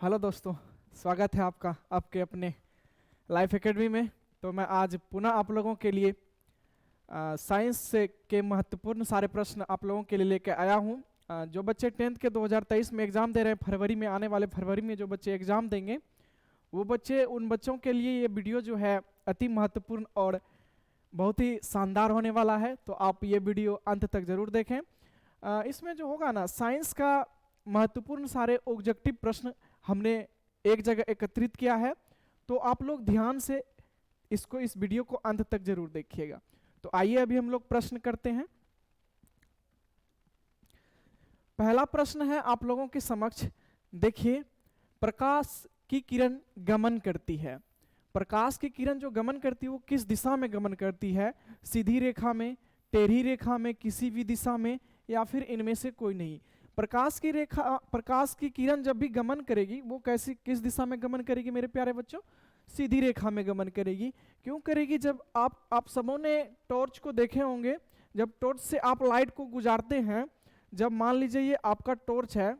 Hello दोस्तों, स्वागत है आपका आपके अपने लाइफ एकेडमी में। तो मैं आज पुनः आप लोगों के लिए साइंस से के महत्वपूर्ण सारे प्रश्न आप लोगों के लिए लेकर आया हूं। जो बच्चे 10th के 2023 में एग्ज़ाम दे रहे हैं, फरवरी में आने वाले फरवरी में जो बच्चे एग्ज़ाम देंगे वो बच्चे उन बच्चों के लिए ये वीडियो जो है अति महत्वपूर्ण और बहुत ही शानदार होने वाला है। तो आप ये वीडियो अंत तक ज़रूर देखें। इसमें जो होगा ना, साइंस का महत्वपूर्ण सारे ऑब्जेक्टिव प्रश्न हमने एक जगह एकत्रित किया है। तो आप लोग ध्यान से इस वीडियो को अंत तक जरूर देखिएगा। तो आइए अभी हम लोग प्रश्न करते हैं। पहला प्रश्न है आप लोगों के समक्ष, देखिए, प्रकाश की किरण गमन करती है। प्रकाश की किरण जो गमन करती है वो किस दिशा में गमन करती है? सीधी रेखा में, टेढ़ी रेखा में, किसी भी दिशा में, या फिर इनमें से कोई नहीं। प्रकाश की किरण जब भी गमन करेगी वो किस दिशा में गमन करेगी मेरे प्यारे बच्चों? सीधी रेखा में गमन करेगी। क्यों करेगी? जब आप सबों ने टॉर्च को देखे होंगे, जब टॉर्च से आप लाइट को गुजारते हैं, जब मान लीजिए ये आपका टॉर्च है,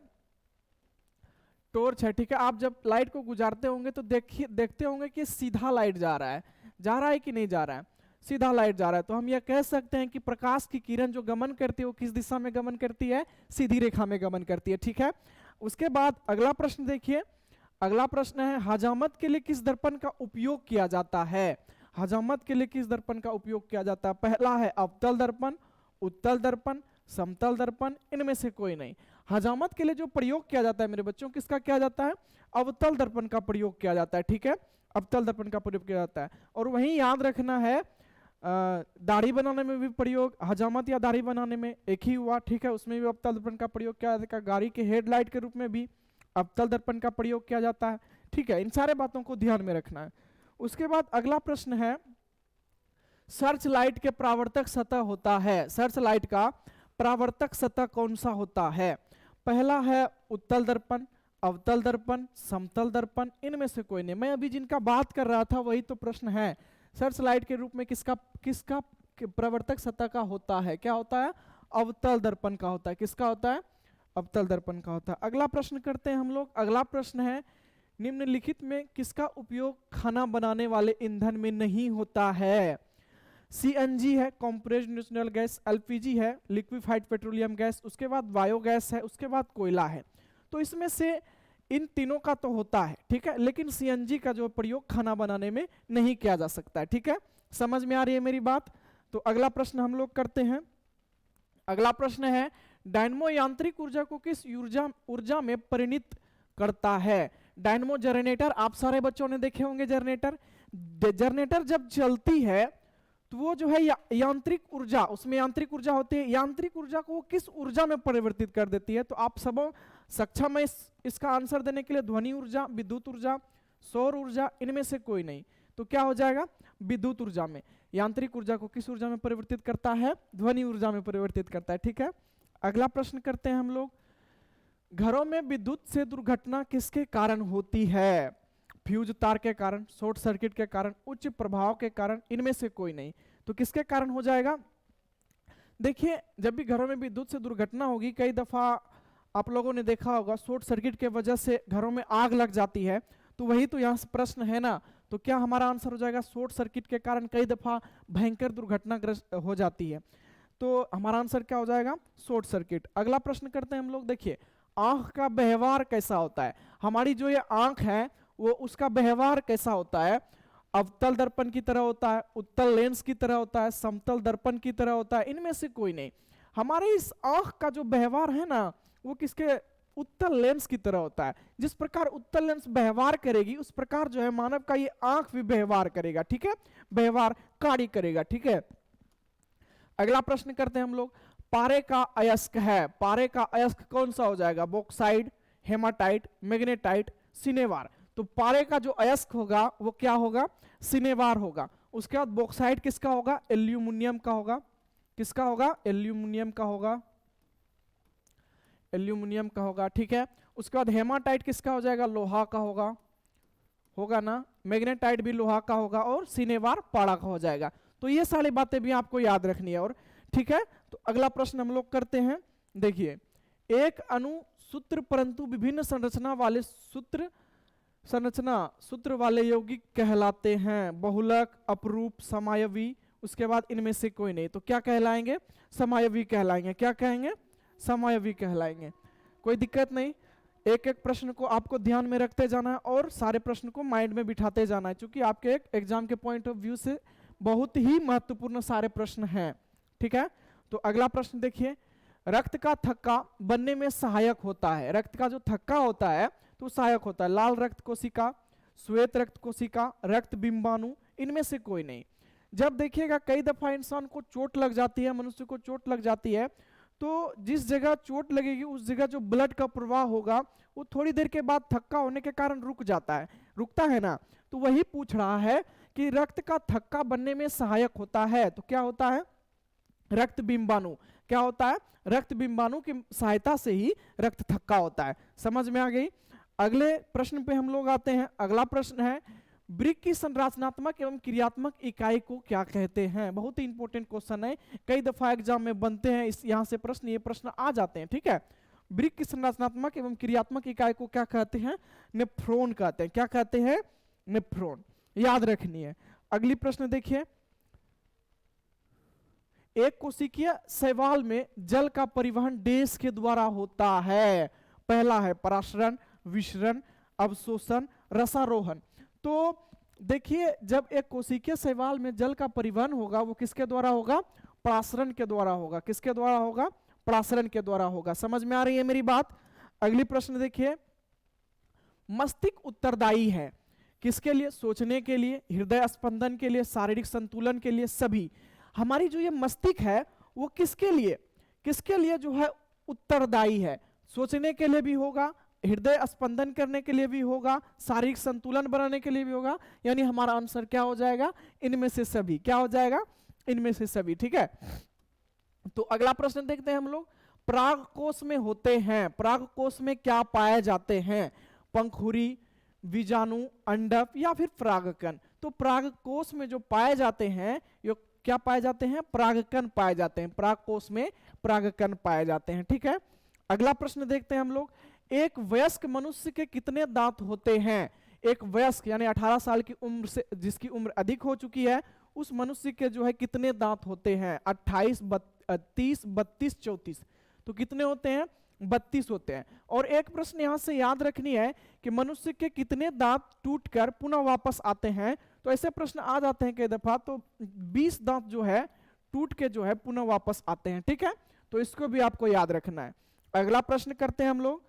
ठीक है, आप जब लाइट को गुजारते होंगे तो देखते होंगे कि सीधा लाइट जा रहा है कि नहीं जा रहा है? सीधा लाइट जा रहा है। तो हम यह कह सकते हैं कि प्रकाश की किरण जो गमन करती है वो किस दिशा में गमन करती है? सीधी रेखा में गमन करती है, ठीक है। उसके बाद अगला प्रश्न देखिए। अगला प्रश्न है, हजामत के लिए किस दर्पण का उपयोग किया जाता है? हजामत के लिए किस दर्पण का उपयोग किया जाता है? पहला है अवतल दर्पण, उत्तल दर्पण, समतल दर्पण, इनमें से कोई नहीं। हजामत के लिए जो प्रयोग किया जाता है मेरे बच्चों, किसका किया जाता है? अवतल दर्पण का प्रयोग किया जाता है, ठीक है। अवतल दर्पण का प्रयोग किया जाता है। और वहीं याद रखना है, दाढ़ी बनाने में भी प्रयोग, हजामत या दाढ़ी बनाने में एक ही हुआ, ठीक है, उसमें भी अवतल दर्पण का प्रयोग किया जाता है। गाड़ी के हेडलाइट के रूप में भी अवतल दर्पण का प्रयोग किया जाता है, ठीक है। इन सारे बातों को ध्यान में रखना है। उसके बाद अगला प्रश्न है, सर्च लाइट के परावर्तक सतह होता है, सर्च लाइट का परावर्तक सतह कौन सा होता है? पहला है उत्तल दर्पण, अवतल दर्पण, समतल दर्पण, इनमें से कोई नहीं। मैं अभी जिनका बात कर रहा था वही तो प्रश्न है। सर्च लाइट के रूप में किसका प्रवर्तक सतह का होता है? क्या होता है? अवतल दर्पण का होता है। किसका होता है? अवतल दर्पण का होता है। अगला प्रश्न करते हैं हम लोग। अगला प्रश्न है, निम्नलिखित में किसका उपयोग खाना बनाने वाले ईंधन में नहीं होता है? सीएनजी है, कंप्रेस्ड नेचुरल गैस, एलपीजी है, लिक्विफाइड पेट्रोलियम गैस, उसके बाद बायोगैस है, उसके बाद कोयला है। तो इसमें से इन तीनों का तो होता है, ठीक है, लेकिन सीएनजी का जो प्रयोग खाना बनाने में नहीं किया जा सकता है, ठीक है। समझ में आ रही है मेरी बात? तो अगला प्रश्न हम लोग करते हैं। अगला प्रश्न है, डायनमो यांत्रिक ऊर्जा को किस ऊर्जा में परिणित करता है? डायनमो जनरेटर, आप सारे बच्चों ने देखे होंगे जनरेटर जब चलती है तो वो जो है यांत्रिक ऊर्जा, उसमें यांत्रिक ऊर्जा होती है, यांत्रिक ऊर्जा को वो किस ऊर्जा में परिवर्तित कर देती है? तो आप सब सक्षम है इसका आंसर देने के लिए? ध्वनि ऊर्जा, विद्युत ऊर्जा, सौर ऊर्जा, इनमें से कोई नहीं। तो क्या हो जाएगा? विद्युत ऊर्जा में। यांत्रिक ऊर्जा को किस ऊर्जा में परिवर्तित करता है? ध्वनि ऊर्जा में परिवर्तित करता है, ठीक है। अगला प्रश्न करते हैं हम लोग। घरों में विद्युत से दुर्घटना किसके कारण होती है? फ्यूज तार के कारण, शॉर्ट सर्किट के कारण, उच्च प्रभाव के कारण, इनमें से कोई नहीं। तो किसके कारण हो जाएगा? देखिए, जब भी घरों में विद्युत से दुर्घटना होगी, कई दफा आप लोगों ने देखा होगा शॉर्ट सर्किट के वजह से घरों में आग लग जाती है। तो वही तो यहाँ प्रश्न है ना। तो क्या हमारा आंसर हो जाएगा? शॉर्ट सर्किट के कारण कई दफा भयंकर दुर्घटनाग्रस्त हो जाती है। तो हमारा आंसर क्या हो जाएगा? Short circuit. अगला प्रश्न करते हैं हम लोग। देखिए, आंख का व्यवहार कैसा होता है? हमारी जो ये आंख है वो उसका व्यवहार कैसा होता है? अवतल दर्पण की तरह होता है, उत्तल लेंस की तरह होता है, समतल दर्पण की तरह होता है, इनमें से कोई नहीं। हमारे इस आंख का जो व्यवहार है ना वो किसके? उत्तल लेंस की तरह होता है। जिस प्रकार उत्तल लेंस व्यवहार करेगी उस प्रकार जो है मानव का ये आंख भी व्यवहार करेगा, ठीक है, व्यवहार कार्य करेगा, ठीक है। अगला प्रश्न करते हैं हम लोग। पारे का अयस्क है, पारे का अयस्क कौन सा हो जाएगा? Bauxite, hematite, magnetite, cinnabar. तो पारे का जो अयस्क होगा वो क्या होगा? सिनेवार होगा। उसके बाद बॉक्साइड किसका होगा? एल्यूमिनियम का होगा। किसका होगा? एल्यूमिनियम का होगा, एल्यूमिनियम का होगा, ठीक है। उसके बाद हेमाटाइट किसका हो जाएगा? लोहा का होगा ना। मैग्नेटाइट भी लोहा का होगा और सिनेवार पारा का हो जाएगा। तो ये सारी बातें भी आपको याद रखनी है, और ठीक है। तो अगला प्रश्न हम लोग करते हैं। देखिए, एक अणु सूत्र परंतु विभिन्न सूत्र वाले यौगिक कहलाते हैं। बहुलक, अपरूप, समायवी, उसके बाद इनमें से कोई नहीं। तो क्या कहलाएंगे? समायवी कहलाएंगे। क्या कहेंगे? समायवी कहलाएंगे। कोई दिक्कत नहीं, एक एक प्रश्न को आपको ध्यान में रखते जाना है और सारे प्रश्न को माइंड में बिठाते जाना है, क्योंकि आपके एक एग्जाम के पॉइंट ऑफ व्यू से बहुत ही महत्वपूर्ण सारे प्रश्न हैं। ठीक है, तो अगला प्रश्न देखिए, रक्त का थक्का बनने में सहायक होता है। रक्त का जो थक्का होता है तो सहायक होता है। लाल रक्त कोशिका, श्वेत रक्त कोशिका, रक्त बिंबाणु, इनमें से कोई नहीं। जब देखिएगा कई दफा इंसान को चोट लग जाती है, मनुष्य को चोट लग जाती है, तो जिस जगह चोट लगेगी उस जगह जो ब्लड का प्रवाह होगा वो थोड़ी देर के बाद थक्का होने के कारण रुक जाता है, रुकता है ना। तो वही पूछ रहा है कि रक्त का थक्का बनने में सहायक होता है, तो क्या होता है? रक्त बिंबाणु। क्या होता है? रक्त बिंबाणु की सहायता से ही रक्त थक्का होता है। समझ में आ गई? अगले प्रश्न पे हम लोग आते हैं। अगला प्रश्न है, वृक्क की संरचनात्मक एवं क्रियात्मक इकाई को क्या कहते हैं? बहुत ही इंपॉर्टेंट क्वेश्चन है, कई दफा एग्जाम में बनते हैं, इस यहाँ से प्रश्न, ये प्रश्न आ जाते हैं। ठीक है, वृक्क की संरचनात्मक एवं क्रियात्मक इकाई को क्या कहते हैं? नेफ्रॉन कहते हैं। क्या कहते हैं? नेफ्रॉन। याद रखनी है। अगली प्रश्न देखिए, एक कोशिकीय शैवाल में जल का परिवहन डैश के द्वारा होता है। पहला है परासरण, विसरण, अवशोषण, रसारोहण। तो देखिए, जब एक कोशिकीय शैवाल में जल का परिवहन होगा वो किसके द्वारा होगा? परासरण के द्वारा होगा। किसके द्वारा होगा? परासरण के द्वारा होगा। समझ में आ रही है मेरी बात? अगली प्रश्न देखिए, मस्तिष्क उत्तरदायी है किसके लिए? सोचने के लिए, हृदय स्पंदन के लिए, शारीरिक संतुलन के लिए, सभी। हमारी जो ये मस्तिष्क है वो किसके लिए जो है उत्तरदायी है? सोचने के लिए भी होगा, हृदय स्पंदन करने के लिए भी होगा, शारीरिक संतुलन बनाने के लिए भी होगा। यानी हमारा आंसर क्या हो जाएगा? इनमें से सभी। क्या हो जाएगा? इनमें से सभी। ठीक है, तो अगला प्रश्न देखते हैं हम लोग, परागकोश में होते हैं। परागकोश में क्या पाए जाते हैं? पंखुड़ी, बीजाणु, अंडक या फिर परागकण। तो परागकोश में जो पाए जाते हैं ये क्या पाए जाते हैं? परागकण पाए जाते हैं। परागकोश में परागकण पाए जाते हैं। ठीक है, अगला प्रश्न देखते हैं हम लोग, एक वयस्क मनुष्य के कितने दांत होते हैं? एक वयस्क यानी 18 साल की उम्र से जिसकी उम्र अधिक हो चुकी है उस मनुष्य के जो है कितने दांत होते हैं? 28, 30, 32, 34। तो कितने होते हैं? 32 होते हैं। और एक प्रश्न यहां से याद रखनी है कि मनुष्य के कितने दांत टूटकर पुनः वापस आते हैं? तो ऐसे प्रश्न आ जाते हैं कई दफा। तो 20 दांत जो है टूट के जो है पुनः वापस आते हैं। ठीक है, तो इसको भी आपको याद रखना है। अगला प्रश्न करते हैं हम लोग,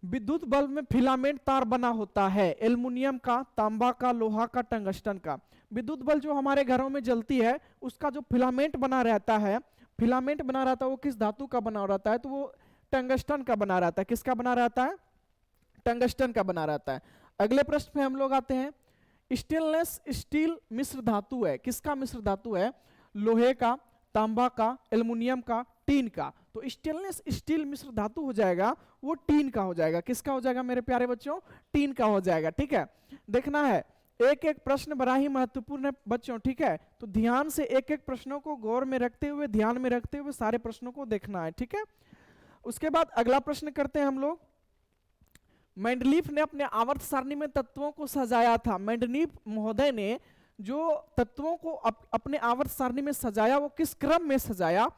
विद्युत बल्ब में फिलामेंट तार बना होता है, एल्युमिनियम का, तांबा का, लोहा का, टंगस्टन का। विद्युत बल्ब जो हमारे घरों में जलती है उसका जो फिलामेंट बना रहता है, वो किस धातु का बना रहता है? तो वो टंगस्टन का बना रहता है। किसका बना रहता है? टंगस्टन का बना रहता है। अगले प्रश्न पे हम लोग आते हैं, स्टेनलेस स्टील मिश्र धातु है। किसका मिश्र धातु है? लोहे का, तांबा का, एल्युमिनियम का, टीन का। तो स्टेनलेस स्टील मिश्र धातु हो जाएगा वो टीन का हो जाएगा। किसका हो जाएगा मेरे प्यारे बच्चों? टीन का हो जाएगा। ठीक है, देखना है, एक एक प्रश्न बड़ा ही महत्वपूर्ण है बच्चों। ठीक है, तो ध्यान से एक एक प्रश्नों को गौर में रखते हुए, ध्यान में रखते हुए सारे प्रश्नों को देखना है। ठीक है, उसके बाद अगला प्रश्न करते हैं हम लोग, मेंडलीफ ने अपने आवर्त सारणी में तत्वों को सजाया था। मेंडलीफ महोदय ने जो तत्वों को अपने आवर्त सारणी में सजाया वो किस क्रम में सजाया?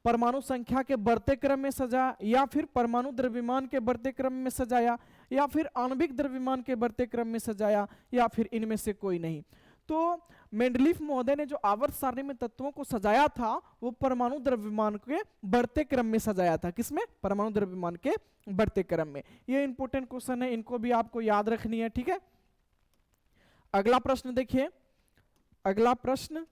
परमाणु संख्या के बढ़ते क्रम में सजाया, या फिर परमाणु द्रव्यमान के बढ़ते क्रम में सजाया, या फिर आणविक द्रव्यमान के बढ़ते क्रम में सजाया, या फिर इनमें से कोई नहीं। तो मेंडलीफ महोदय ने जो आवर्त सारणी में तत्वों को सजाया था वो परमाणु द्रव्यमान के बढ़ते क्रम में सजाया था। किसमें? परमाणु द्रव्यमान के बढ़ते क्रम में। ये इंपॉर्टेंट क्वेश्चन है, इनको भी आपको याद रखनी है। ठीक है, अगला प्रश्न देखिए, अगला प्रश्न,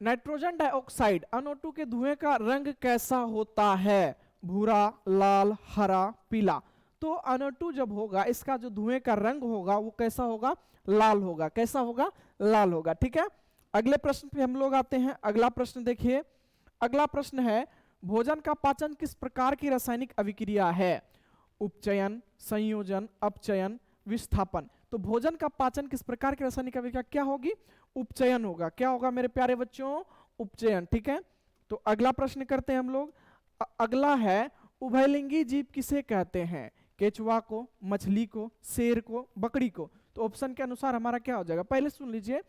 नाइट्रोजन डाइऑक्साइड NO2 के धुएं का रंग कैसा होता है? भूरा, लाल, हरा, पीला। तो NO2 जब होगा इसका जो धुएं का रंग होगा वो कैसा होगा? लाल होगा। कैसा होगा? लाल होगा। ठीक है, अगले प्रश्न पे हम लोग आते हैं। अगला प्रश्न देखिए, अगला प्रश्न है, भोजन का पाचन किस प्रकार की रासायनिक अभिक्रिया है? उपचयन, संयोजन, अपचयन, विस्थापन। तो भोजन का पाचन किस प्रकार की रासायनिक अभिक्रिया क्या होगी? उपचयन होगा। क्या होगा मेरे प्यारे बच्चों? उपचयन। ठीक है, तो अगला प्रश्न करते हैं हम लोग, अगला है उभयलिंगी जीव किसे कहते हैं? केचुआ को, मछली को, शेर को, बकरी को। तो ऑप्शन के अनुसार हमारा क्या हो जाएगा, पहले सुन लीजिए,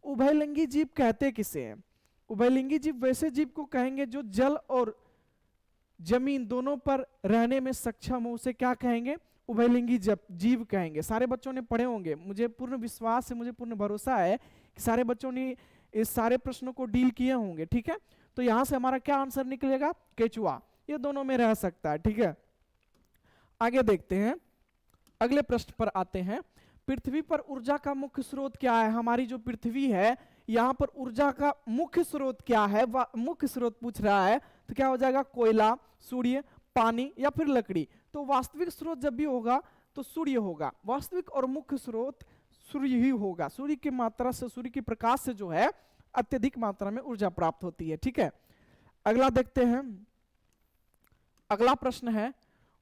उभयलिंगी जीव कहते किसे हैं? उभयलिंगी जीव वैसे जीव को कहेंगे जो जल और जमीन दोनों पर रहने में सक्षम हो, उसे क्या कहेंगे? उभयलिंगी जीव कहेंगे। सारे बच्चों ने पढ़े होंगे, मुझे पूर्ण विश्वास है, मुझे पूर्ण भरोसा है कि सारे बच्चों ने इस सारे प्रश्नों को डील किए होंगे, ठीक है। तो यहां से हमारा क्या आंसर निकलेगा? केचुआ। ये दोनों में रह सकता है, ठीक है। आगे देखते हैं, अगले प्रश्न पर आते हैं। पृथ्वी पर ऊर्जा का मुख्य स्रोत क्या है? हमारी जो पृथ्वी है यहाँ पर ऊर्जा का मुख्य स्रोत क्या है? मुख्य स्रोत पूछ रहा है, तो क्या हो जाएगा? कोयला, सूर्य, पानी या फिर लकड़ी। तो वास्तविक स्रोत जब भी होगा तो सूर्य होगा। वास्तविक और मुख्य स्रोत सूर्य ही होगा। सूर्य की मात्रा से, सूर्य की प्रकाश से जो है अत्यधिक मात्रा में ऊर्जा प्राप्त होती है, ठीक है। अगला देखते हैं, अगला प्रश्न है,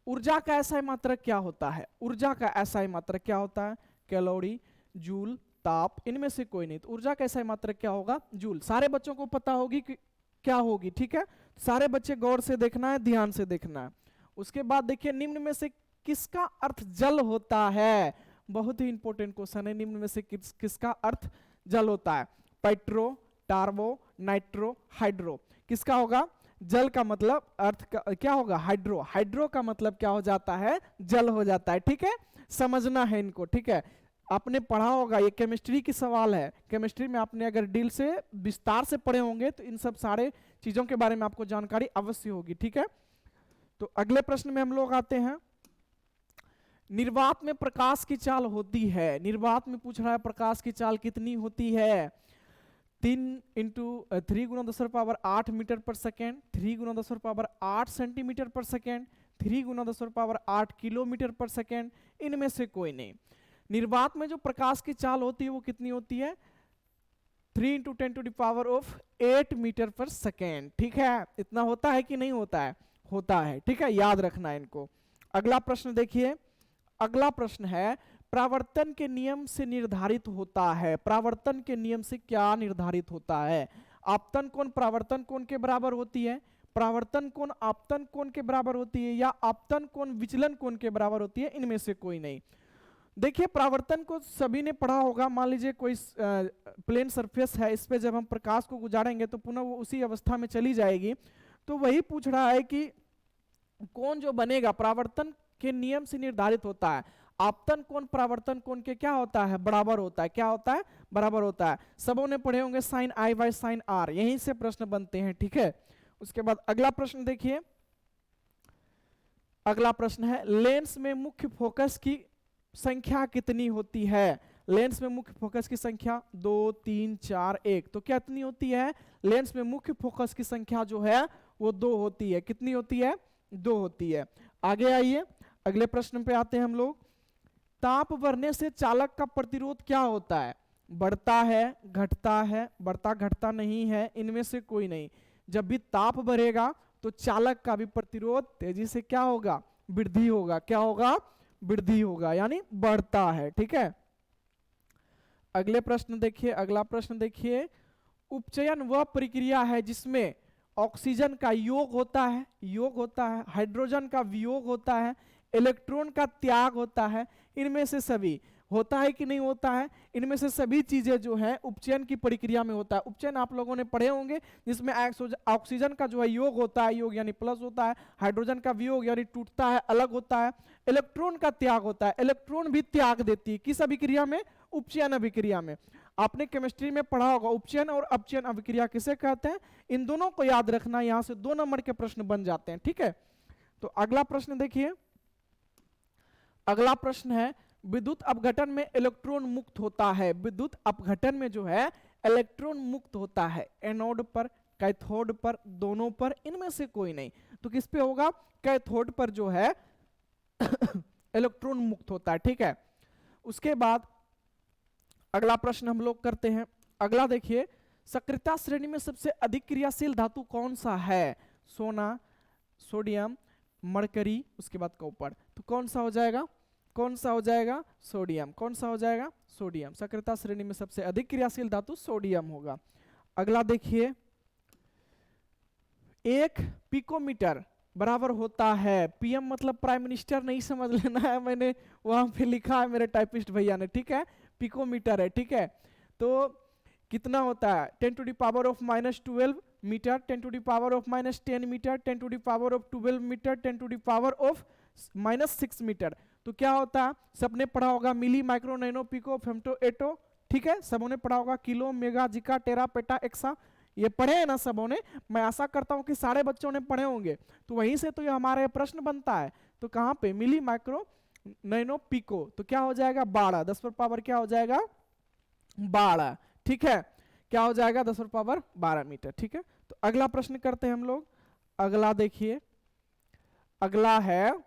ऊर्जा का एसआई मात्रक क्या होता है? ऊर्जा का एसआई मात्रक क्या होता है? कैलोरी, जूल, ताप, इनमें से कोई नहीं। तो ऊर्जा का एसआई मात्रक क्या होगा? जूल। सारे बच्चों को पता होगी कि क्या होगी, ठीक है। सारे बच्चे गौर से देखना है, ध्यान से देखना है। उसके बाद देखिए, निम्न में से किसका अर्थ जल होता है? बहुत ही इंपॉर्टेंट क्वेश्चन है, निम्न में से किसका अर्थ जल होता है? Petro, turbo, nitro, hydro. किसका होगा? जल का मतलब अर्थ क्या होगा? हाइड्रो। हाइड्रो का मतलब क्या हो जाता है? जल हो जाता है, ठीक है। समझना है इनको, ठीक है। आपने पढ़ा होगा, ये केमिस्ट्री की सवाल है। केमिस्ट्री में आपने अगर डील से विस्तार से पढ़े होंगे तो इन सब सारे चीजों के बारे में आपको जानकारी अवश्य होगी, ठीक है। तो अगले प्रश्न में हम लोग आते हैं, निर्वात में प्रकाश की चाल होती है। निर्वात में पूछ रहा है प्रकाश की चाल कितनी होती है? 3 गुना 10⁸ मीटर पर सेकेंड, 3 गुना 10⁸ सेंटीमीटर पर सेकेंड, 3 गुना 10⁸ किलोमीटर पर सेकेंड, इनमें से कोई नहीं। निर्वात में जो प्रकाश की चाल होती है वो कितनी होती है? 3 × 10⁸ मीटर पर सेकेंड, ठीक है। इतना होता है कि नहीं होता है? होता है, ठीक है, याद रखना है इनको। अगला प्रश्न देखिए, अगला प्रश्न है, प्रावर्तन के नियम से निर्धारित होता है। प्रावर्तन के नियम से क्या निर्धारित होता है? आपतन कोण प्रावर्तन कोण के बराबर होती है, प्रावर्तन कोण आपतन कोण के बराबर होती है, या आपतन कोण विचलन कोण के बराबर होती है? इनमें से कोई नहीं। देखिए, प्रावर्तन को सभी ने पढ़ा होगा। मान लीजिए कोई प्लेन सरफेस है, इस पे जब हम प्रकाश को गुजारेंगे तो पुनः वो उसी अवस्था में चली जाएगी। तो वही पूछ रहा है कि कोण जो बनेगा प्रावर्तन के नियम से निर्धारित होता है। आपतन कोण प्रावर्तन कोण के क्या होता है? बराबर होता है। क्या होता है? बराबर होता है। सबों ने पढ़े होंगे sin i by sin r, यहीं से प्रश्न बनते हैं, ठीक है। उसके बाद अगला प्रश्न देखिए, अगला प्रश्न है, लेंस में मुख्य फोकस की संख्या कितनी होती है? लेंस में मुख्य फोकस की संख्या 2, 3, 4, 1। तो कितनी होती है? लेंस में मुख्य फोकस की संख्या जो है वो 2 होती है। कितनी होती है? 2 होती है। आगे आइए, अगले प्रश्न पे आते हैं हम लोग। ताप बढ़ने से चालक का प्रतिरोध क्या होता है? बढ़ता है, घटता है, बढ़ता घटता नहीं है, इनमें से कोई नहीं। जब भी ताप बढ़ेगा तो चालक का भी प्रतिरोध तेजी से क्या होगा? वृद्धि होगा। क्या होगा? वृद्धि होगा, यानी बढ़ता है, ठीक है। अगले प्रश्न देखिए, अगला प्रश्न देखिए, उपचयन वह प्रक्रिया है जिसमें ऑक्सीजन का योग होता है, हाइड्रोजन का वियोग होता है, इलेक्ट्रॉन का त्याग होता है, इनमें से सभी होता है कि नहीं होता है? इनमें से सभी चीजें जो है उपचयन की प्रक्रिया में होता है। उपचयन आप लोगों ने पढ़े होंगे, जिसमें ऑक्सीजन का जो है योग होता है, योग यानी प्लस होता है, हाइड्रोजन का वियोग यानी टूटता है, अलग होता है, इलेक्ट्रॉन का त्याग होता है, इलेक्ट्रॉन भी त्याग देती है। किस अभिक्रिया में? उपचयन अभिक्रिया में। आपने केमिस्ट्री में पढ़ा होगा उपचयन और अपचयन अभिक्रिया किसे कहते हैं। इन दोनों को याद रखना, यहां से 2 नंबर के प्रश्न बन जाते हैं, ठीक है। तो अगला प्रश्न देखिए, अगला प्रश्न है, विद्युत अपघटन में इलेक्ट्रॉन मुक्त होता है। विद्युत अपघटन में जो है इलेक्ट्रॉन मुक्त होता है, एनोड पर, कैथोड पर, दोनों पर, इनमें से कोई नहीं। तो किस पे होगा? कैथोड पर जो है इलेक्ट्रॉन मुक्त होता है, ठीक है। उसके बाद अगला प्रश्न हम लोग करते हैं। अगला देखिए, सक्रियता श्रेणी में सबसे अधिक क्रियाशील धातु कौन सा है? सोना, सोडियम, मरकरी, उसके बाद कॉपर। तो कौन सा हो जाएगा? कौन सा हो जाएगा? सोडियम। कौन सा हो जाएगा? सोडियम। सक्रियता श्रेणी में सबसे अधिक क्रियाशील धातु सोडियम होगा। अगला देखिए, 1 पिकोमीटर बराबर होता है, पीएम मतलब प्राइम मिनिस्टर नहीं समझ लेना है, मैंने वहां पे लिखा है मेरे टाइपिस्ट भैया ने, ठीक है, पिकोमीटर है, ठीक है। तो कितना होता है 10 to the power of -12 metre, 10 to the power of -10 metre, 10 to the power of 12 metre, 10 to the power of -6 metre. तो क्या होता है, सबने पढ़ा होगा milli, micro, nano, pico, femto, atto, ठीक है, सबों ने पढ़ा होगा, किलो, मेगा, जिका, टेरा, पेटा, एक्सा, ये पढ़े हैं ना सबों ने। मैं आशा करता हूं कि सारे बच्चों ने पढ़े होंगे। तो वहीं से तो ये हमारे प्रश्न बनता है। तो कहाँ पे मिली, माइक्रो, नैनो, पिको, तो क्या हो जाएगा 12, 10 पर पावर क्या हो जाएगा 12, ठीक है, क्या हो जाएगा 10 पर पावर 12 मीटर, ठीक है। तो अगला प्रश्न करते हैं हम लोग। अगला देखिए, अगला है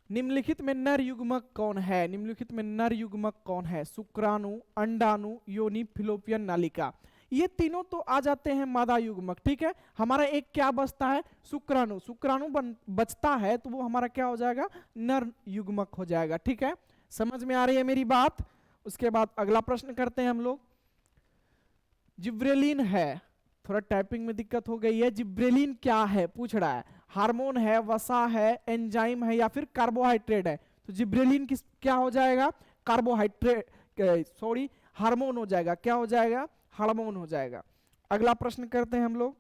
निम्नलिखित में नर युग्मक कौन है, निम्नलिखित में नर युग्मक कौन है, शुक्राणु, अंडाणु, योनि, फिलोपियन नालिका। ये तीनों तो आ जाते हैं मादा युग्मक, ठीक है। हमारा एक क्या बचता है, शुक्राणु, शुक्राणु बचता है तो वो हमारा क्या हो जाएगा नर युग्मक हो जाएगा, ठीक है। समझ में आ रही है मेरी बात। उसके बाद अगला प्रश्न करते हैं हम लोग। जिब्रेलिन है, थोड़ा टाइपिंग में दिक्कत हो गई है, जिब्रेलिन क्या है पूछ रहा है, हार्मोन है, वसा है, एंजाइम है या फिर कार्बोहाइड्रेट है। तो जिब्रेलिन किस क्या हो जाएगा, कार्बोहाइड्रेट, सॉरी हार्मोन हो जाएगा, क्या हो जाएगा हार्मोन हो जाएगा। अगला प्रश्न करते हैं हम लोग।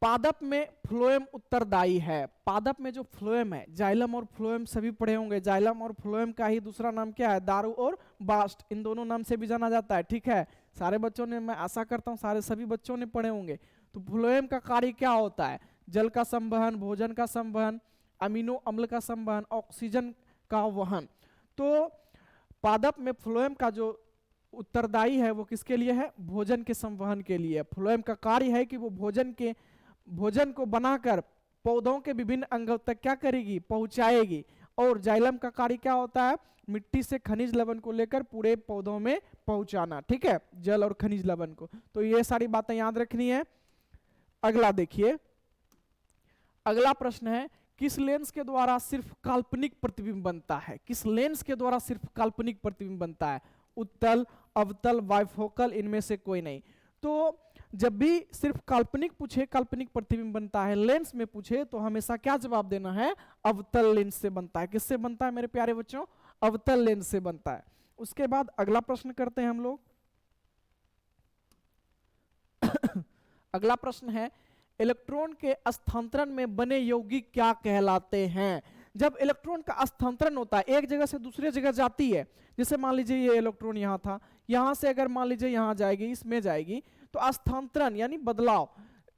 पादप में फ्लोएम उत्तरदायी है, पादप में जो फ्लोएम है, जाइलम और फ्लोएम सभी पढ़े होंगे, जाइलम और फ्लोएम का ही दूसरा नाम क्या है, दारू और बास्ट, इन दोनों नाम से भी जाना जाता है, ठीक है। सारे बच्चों ने, मैं आशा करता हूँ सारे सभी बच्चों ने पढ़े होंगे। तो फ्लोएम का कार्य क्या होता है, जल का संवहन, भोजन का संवहन, अमीनो अम्ल का संवहन, ऑक्सीजन का वहन। तो पादप में फ्लोएम का जो उत्तरदायी है वो किसके लिए है, भोजन के संवहन के लिए। फ्लोएम का कार्य है कि वो भोजन को बनाकर पौधों के विभिन्न अंगों तक क्या करेगी, पहुंचाएगी। और जाइलम का कार्य क्या होता है, मिट्टी से खनिज लवण को लेकर पूरे पौधों में पहुंचाना, ठीक है, जल और खनिज लवण को। तो ये सारी बातें याद रखनी है। अगला देखिए, अगला प्रश्न है, किस लेंस के द्वारा सिर्फ काल्पनिक प्रतिबिंब बनता है, किस लेंस के द्वारा सिर्फ काल्पनिक प्रतिबिंब बनता है, उत्तल, अवतल, बाइफोकल, इनमें से कोई नहीं। तो जब भी सिर्फ काल्पनिक पूछे, काल्पनिक प्रतिबिंब बनता है, लेंस में पूछे तो हमेशा क्या जवाब देना है, अवतल लेंस से बनता है। किससे बनता है मेरे प्यारे बच्चों, अवतल लेंस से बनता है। उसके बाद अगला प्रश्न करते हैं हम लोग। अगला प्रश्न है, इलेक्ट्रॉन के स्थानांतरण में बने यौगिक क्या कहलाते हैं। जब इलेक्ट्रॉन का स्थानांतरण होता है, एक जगह से दूसरी जगह जाती है, जैसे मान लीजिए ये इलेक्ट्रॉन यहाँ था, यहाँ से अगर मान लीजिए यहाँ जाएगी, इसमें जाएगी, तो स्थानांतरण यानी बदलाव,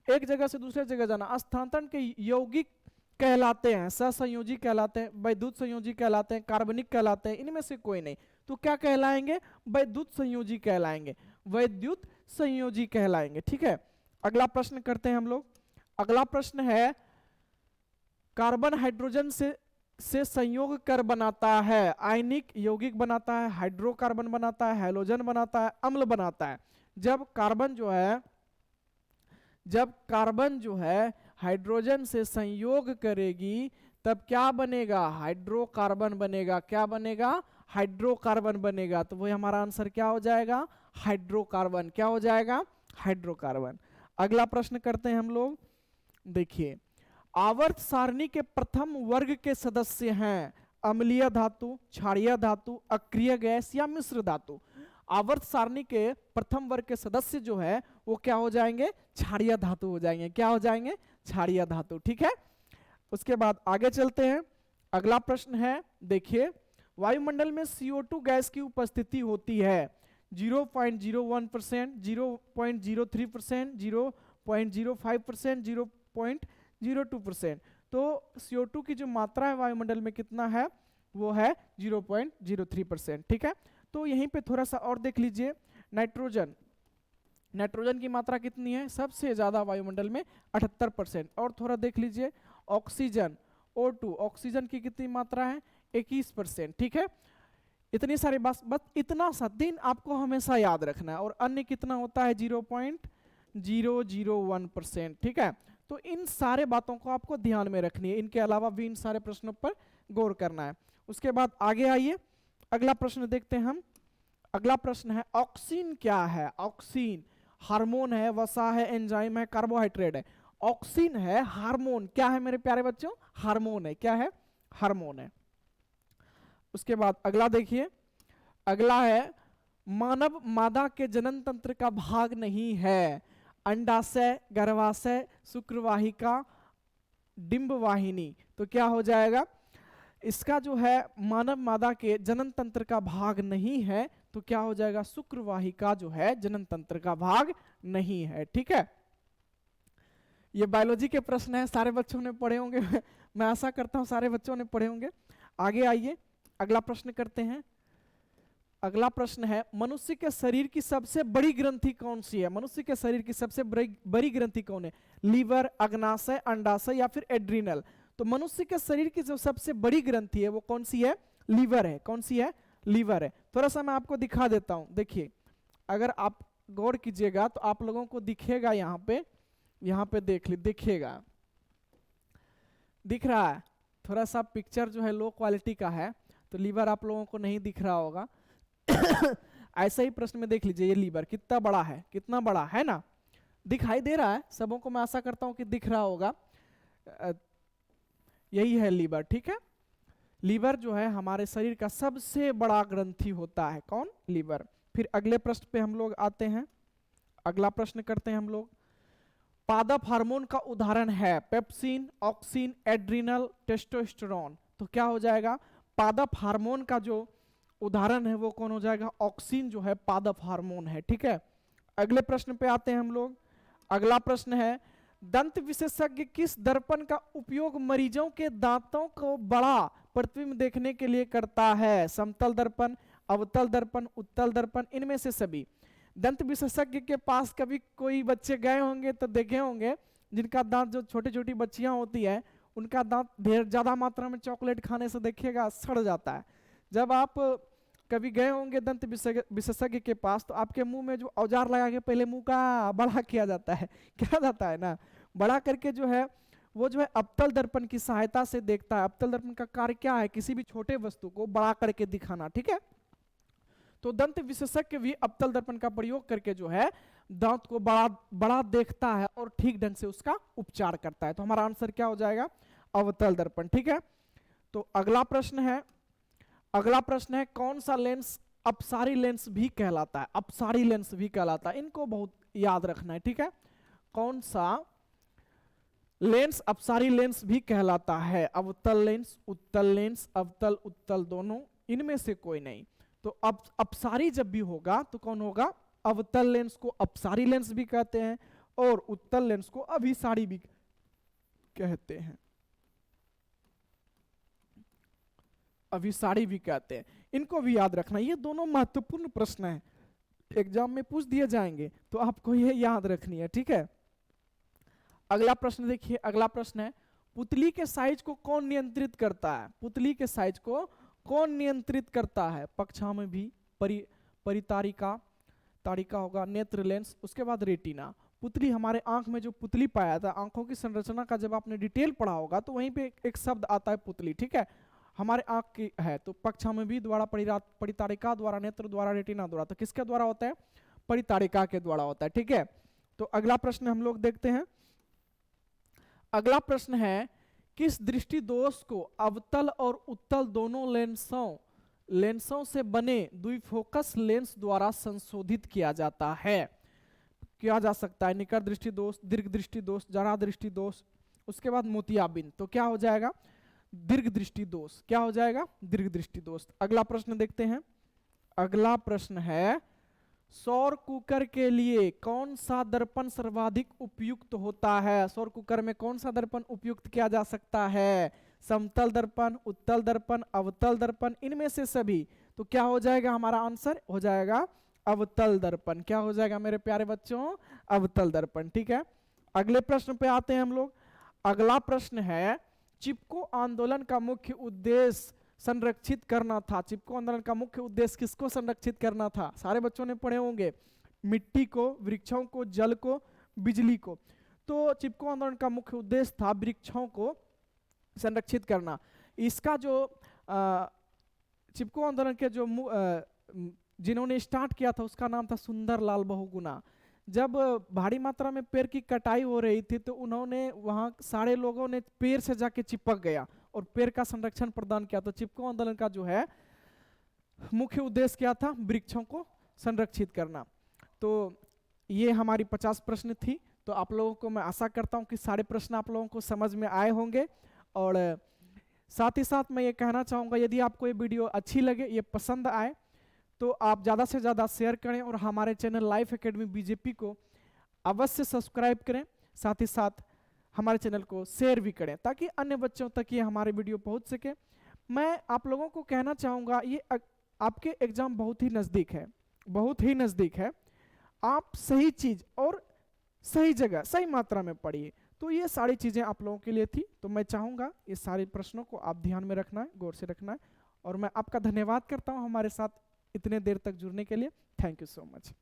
एक जगह से दूसरी जगह जाना, स्थानांतरण के यौगिक कहलाते हैं, सहसंयोजी कहलाते हैं, वैद्युत संयोजी कहलाते हैं, कार्बनिक कहलाते हैं, इनमें से कोई नहीं। तो क्या कहलाएंगे, वैद्युत संयोजी कहलाएंगे, वैद्युत संयोजी कहलाएंगे, ठीक है। अगला प्रश्न करते हैं हम लोग। अगला प्रश्न है, कार्बन हाइड्रोजन से संयोग कर बनाता है, आयनिक यौगिक बनाता है, हाइड्रोकार्बन बनाता है, हैलोजन बनाता है, अम्ल बनाता है। जब कार्बन जो है हाइड्रोजन से संयोग करेगी तब क्या बनेगा, हाइड्रोकार्बन बनेगा। क्या बनेगा, हाइड्रोकार्बन बनेगा। तो वही हमारा आंसर क्या हो जाएगा, हाइड्रोकार्बन। क्या हो जाएगा, हाइड्रोकार्बन। अगला प्रश्न करते हैं हम लोग। देखिए, आवर्त सारणी के प्रथम वर्ग के सदस्य हैं अम्लीय धातु, क्षारीय धातु, अक्रिय गैस या मिश्र धातु। आवर्त सारणी के प्रथम वर्ग के सदस्य जो है वो क्या हो जाएंगे, क्षारीय धातु हो जाएंगे। क्या हो जाएंगे, क्षारीय धातु, ठीक है। उसके बाद आगे चलते हैं। अगला प्रश्न है, देखिए, वायुमंडल में CO2 गैस की उपस्थिति होती है 0.01%, 0.03%, 0.05%, 0.02%। तो CO2 की जो मात्रा है वायुमंडल में कितना है, वो है 0.03%, ठीक है। तो यहीं पे थोड़ा सा और देख लीजिए, नाइट्रोजन की मात्रा कितनी है, सबसे ज्यादा वायुमंडल में 78%। और थोड़ा देख लीजिए ऑक्सीजन, O2, ऑक्सीजन की कितनी मात्रा है, 21%, ठीक है। इतनी सारी बात, बस इतना सा दिन आपको हमेशा याद रखना है। और अन्य कितना होता है, 0.001%, ठीक है। तो इन सारे बातों को आपको ध्यान में रखनी है, इनके अलावा भी इन सारे प्रश्नों पर गौर करना है। उसके बाद आगे आइए, अगला प्रश्न देखते हैं हम। अगला प्रश्न है, ऑक्सीन क्या है। ऑक्सीन हार्मोन है, वसा है, एंजाइम है, कार्बोहाइड्रेट है। ऑक्सिन है हार्मोन, क्या है मेरे प्यारे बच्चों, हार्मोन है, क्या है, हार्मोन है। उसके बाद अगला देखिए, अगला है मानव मादा के जनन तंत्र का भाग नहीं है, अंडाशय, गर्भाशय, शुक्रवाहिका, डिंब वाहिनी। तो क्या हो जाएगा, इसका जो है मानव मादा के जनन तंत्र का भाग नहीं है, तो क्या हो जाएगा, शुक्रवाहिका जो है जनन तंत्र का भाग नहीं है। ठीक है, ये बायोलॉजी के प्रश्न है, सारे बच्चों ने पढ़े होंगे मैं आशा करता हूं सारे बच्चों ने पढ़े होंगे। आगे आइए अगला प्रश्न करते हैं। अगला प्रश्न है मनुष्य के शरीर की सबसे बड़ी ग्रंथि कौन सी है, मनुष्य के शरीर की सबसे बड़ी ग्रंथि कौन है, लीवर, अग्नाशय, अंडाशय या फिर एड्रिनल। तो मनुष्य के शरीर की जो सबसे बड़ी ग्रंथि है वो कौन सी है, लीवर है। कौन सी है, लीवर है। थोड़ा सा मैं आपको दिखा देता हूं, देखिए अगर आप गौर कीजिएगा तो आप लोगों को दिखेगा, यहाँ पे देख ली, दिखेगा, दिख रहा है, थोड़ा सा पिक्चर जो है लो क्वालिटी का है तो लीवर आप लोगों को नहीं दिख रहा होगा ऐसा ही प्रश्न में देख लीजिए, ये लीवर कितना बड़ा है, कितना बड़ा है ना, दिखाई दे रहा है सबों को, मैं आशा करता हूं कि दिख रहा होगा। यही है लीवर। ठीक है, लीवर जो है हमारे शरीर का सबसे बड़ा ग्रंथि होता है, कौन, लीवर। फिर अगले प्रश्न पे हम लोग आते हैं, अगला प्रश्न करते हैं हम लोग। पादप हार्मोन का उदाहरण है पेप्सिन, ऑक्सिन, एड्रिनल, टेस्टोस्टेरोन। तो क्या हो जाएगा, पादप हार्मोन का जो उदाहरण है वो कौन हो जाएगा, ऑक्सिन जो है पादप हार्मोन है। ठीक है, अगले प्रश्न पे आते हैं हम लोग। अगला प्रश्न है दंत विशेषज्ञ किस दर्पण का उपयोग मरीजों के दांतों को बड़ा प्रतिबिंब देखने के लिए करता है, समतल दर्पण, अवतल दर्पण, उत्तल दर्पण, इनमें से सभी। दंत विशेषज्ञ के पास कभी कोई बच्चे गए होंगे तो देखे होंगे जिनका दांत, जो छोटी छोटी बच्चियां होती है उनका दांत ढेर ज्यादा मात्रा में चॉकलेट खाने से देखिएगा सड़ जाता है। जब आप कभी गए होंगे दंत विशेषज्ञ के पास तो आपके मुंह में जो औजार लगा के पहले मुंह का बड़ा किया जाता है, क्या जाता है ना, बड़ा करके जो है वो जो है अवतल दर्पण की सहायता से देखता है। अवतल दर्पण का कार्य क्या है, किसी भी छोटे वस्तु को बड़ा करके दिखाना। ठीक है, तो दंत विशेषज्ञ भी अवतल दर्पण का प्रयोग करके जो है दांत को बड़ा बड़ा देखता है और ठीक ढंग से उसका उपचार करता है। तो हमारा आंसर क्या हो जाएगा, अवतल दर्पण। ठीक है, तो अगला प्रश्न है, अगला प्रश्न है कौन सा लेंस अपसारी लेंस भी कहलाता है, अपसारी लेंस भी कहलाता है, इनको बहुत याद रखना है। ठीक है, कौन सा लेंस अपसारी लेंस भी कहलाता है, अवतल लेंस, उत्तल लेंस, अवतल उत्तल दोनों, इनमें से कोई नहीं। तो अब अपसारी जब भी होगा तो कौन होगा, अवतल लेंस को अपसारी लेंस भी कहते हैं और उत्तल लेंस को अभिसारी भी कहते हैं, अभिसारी भी कहते हैं। इनको भी याद रखना, ये दोनों महत्वपूर्ण प्रश्न हैं, एग्जाम में पूछ दिए जाएंगे तो आपको ये याद रखनी है। ठीक है, अगला प्रश्न देखिए, अगला प्रश्न है पुतली के साइज को कौन नियंत्रित करता है, पुतली के साइज को कौन नियंत्रित करता है, पक्षा में भी, परितारिका, तारिका होगा, नेत्र लेंस, उसके बाद रेटिना। पुतली, हमारे आंख में जो पुतली पाया था, आंखों की संरचना का जब आपने डिटेल पढ़ा होगा तो वहीं पे एक शब्द आता है पुतली। ठीक है, हमारे आंख की है तो पक्षा में भी द्वारा, परितारिका द्वारा, नेत्र द्वारा, रेटिना द्वारा। तो किसके द्वारा होता है, परितारिका के द्वारा होता है। ठीक है, तो अगला प्रश्न हम लोग देखते हैं। अगला प्रश्न है किस दृष्टि दोष को अवतल और उत्तल दोनों लेंसों से बने द्विफोकस लेंस द्वारा संशोधित किया जाता है, किया जा सकता है, निकट दृष्टि दोष, दीर्घ दृष्टि दोष, जरा दृष्टि दोष, उसके बाद मोतियाबिंद। तो क्या हो जाएगा, दीर्घ दृष्टि दोष, क्या हो जाएगा, दीर्घ दृष्टि दोष। अगला प्रश्न देखते हैं, अगला प्रश्न है सौर कुकर के लिए कौन सा दर्पण सर्वाधिक उपयुक्त होता है, सौर कुकर में कौन सा दर्पण उपयुक्त किया जा सकता है, समतल दर्पण, उत्तल दर्पण, अवतल दर्पण, इनमें से सभी। तो क्या हो जाएगा, हमारा आंसर हो जाएगा अवतल दर्पण। क्या हो जाएगा मेरे प्यारे बच्चों, अवतल दर्पण। ठीक है, अगले प्रश्न पे आते हैं हम लोग। अगला प्रश्न है चिपको आंदोलन का मुख्य उद्देश्य संरक्षित करना था, चिपको आंदोलन का मुख्य उद्देश्य किसको संरक्षित करना था, सारे बच्चों ने पढ़े होंगे, मिट्टी को, वृक्षों को, जल को, बिजली को। तो चिपको आंदोलन का मुख्य उद्देश्य था वृक्षों को संरक्षित करना। इसका जो चिपको आंदोलन के जो जिन्होंने स्टार्ट किया था उसका नाम था सुंदरलाल बहुगुणा। जब भारी मात्रा में पेड़ की कटाई हो रही थी तो उन्होंने वहाँ सारे लोगों ने पेड़ से जाके चिपक गया और पेड़ का संरक्षण प्रदान किया। तो चिपको आंदोलन का जो है मुख्य उद्देश्य क्या था? वृक्षों को संरक्षित करना। तो ये हमारी 50 प्रश्न थी। तो आप लोगों को मैं आशा करता हूँ कि सारे प्रश्न आप लोगों को समझ में आए होंगे। और साथ ही साथ मैं ये कहना चाहूँगा, यदि आपको ये वीडियो अच्छी लगे, ये पसंद आए, तो आप ज़्यादा से ज़्यादा शेयर करें और हमारे चैनल लाइफ एकेडमी बीजेपी को अवश्य सब्सक्राइब करें। साथ ही साथ हमारे चैनल को शेयर भी करें ताकि अन्य बच्चों तक ये हमारे वीडियो पहुंच सके। मैं आप लोगों को कहना चाहूँगा, ये आपके एग्ज़ाम बहुत ही नज़दीक है, बहुत ही नज़दीक है। आप सही चीज़ और सही जगह सही मात्रा में पढ़िए। तो ये सारी चीज़ें आप लोगों के लिए थी। तो मैं चाहूँगा ये सारे प्रश्नों को आप ध्यान में रखना है, गौर से रखना है। और मैं आपका धन्यवाद करता हूँ हमारे साथ इतने देर तक जुड़ने के लिए। Thank you so much.